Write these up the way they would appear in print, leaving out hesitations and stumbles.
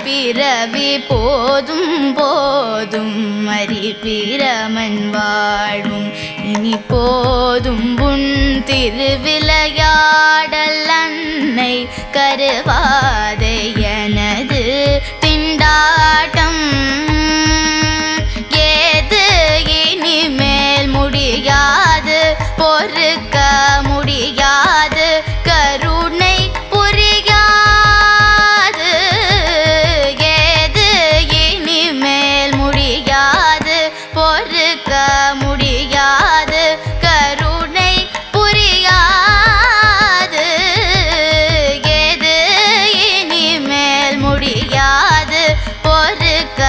பிறவி போதும் போதும் மறிபிரமன் வாழும் இனி போதும் உன் திருவிளையாடல் அன்னை கருவாதை எனது திண்டாட்டம் ஏது இனிமேல் முடியாது பொறுக்க முடியாது கருணை புரியாது ஏது இனிமேல் முடியாது பொறுக்க முடியாது கருணை புரியாது ஏது இனிமேல் முடியாது பொறுக்க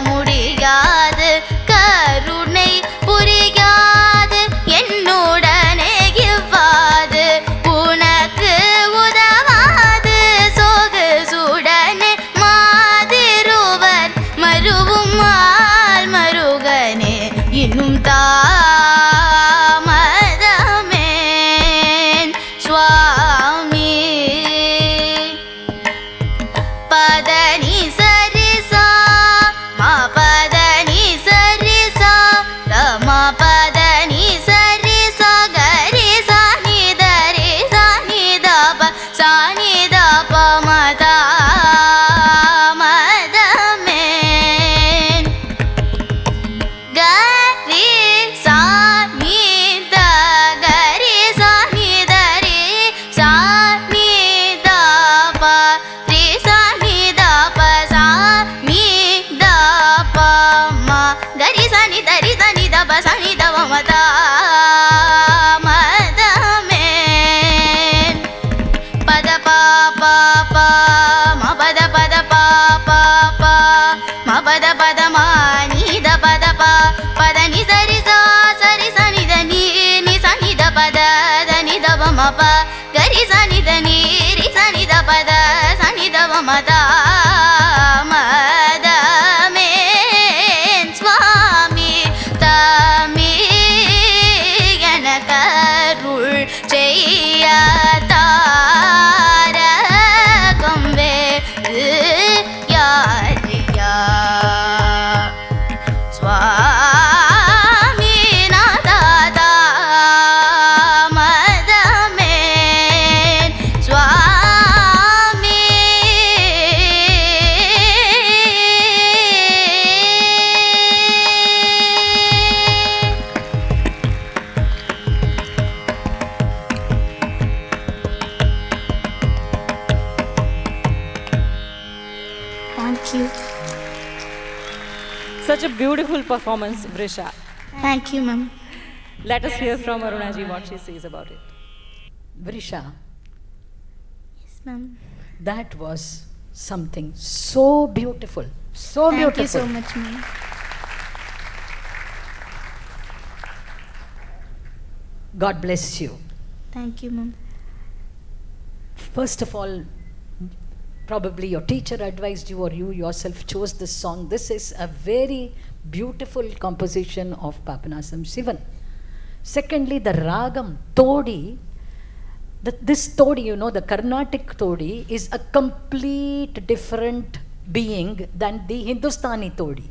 முடியாது கருணை புரியாது என்னுடனே இவ்வாது உனக்கு உதவாது சோகு சுடனே மாதிருவர் மருவும் மால் மருகனே இன்னும் தாமதமேன் சுவாமி பதனி சரிசா மா பதனி சரிசா ரமா பதனி சரிசா கரி சானி தரி சானி தப சானி தப மதா மதமேன் கரி சானி த கரி சானி தரி சானி தப ரி சானி தப சானி தப மா கரி சானி தரி சானி தப சானி தப மதா மதமேன் பத பா பா பா மா பத பத பா பா பா மா பத பத மா நீ த பத பா பத நி சரி சா சரி ச நி த நீ நி ச நி த பத த நி த ப ம ப கரி ச நி த நீ ரி ச நி த பத மதா மதமேன் சுவாமி தாமி எனக்கருள் செய்ய தாரகம் வேறு யாரியா சுவாமி நாதா மதமேன் சுவாமி Thank you. Such a beautiful performance, Vrisha. Thank you, ma'am. Let us hear from Arunaji what she says about it. Vrisha, Yes, ma'am. that was something so beautiful. So Thank beautiful. you so much, ma'am. God bless you. Thank you, ma'am. First of all, probably your teacher advised you or you yourself chose this song. This is a very beautiful composition of Papanasam Shivan. Secondly, the ragam Todi, this Todi, you know, the Carnatic Todi is a complete different being than the Hindustani Todi.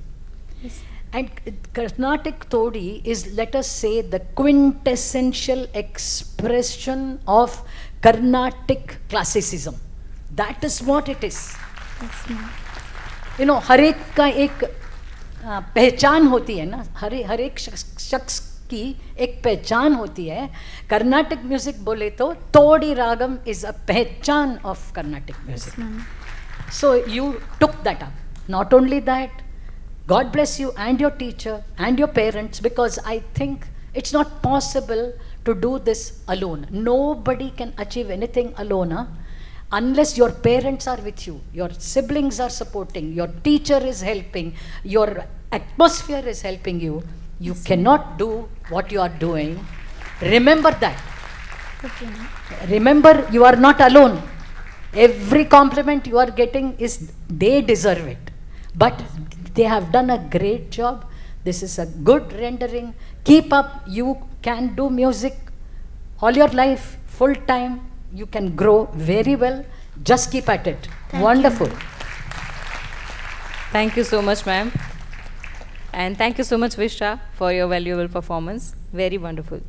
Yes. And Carnatic Todi is, let us say, the quintessential expression of Carnatic classicism. That is what it is. Yes, ma'am. You know, हर एक का एक पहचान होती है ना, हर एक शख्स की एक पहचान होती है. कर्नाटिक म्यूजिक बोले तो तोड़ी रागम is a पहचान of Carnatic music. Yes, ma'am. So you took that up. Not only that, God bless you and your teacher and your parents, because I think it's not possible to do this alone. Nobody can achieve anything alone, huh? Unless your parents are with you, your siblings are supporting, your teacher is helping, your atmosphere is helping you. You cannot do what you are doing. Remember that. Okay, ma'am. Remember, you are not alone. Every compliment you are getting is, they deserve it. But they have done a great job. This is a good rendering. Keep up. You can do music all your life, full time. You can grow very well. Just keep at it. Thank Wonderful. you. Thank you so much, ma'am. And thank you so much, Vishra, for your valuable performance. Very wonderful.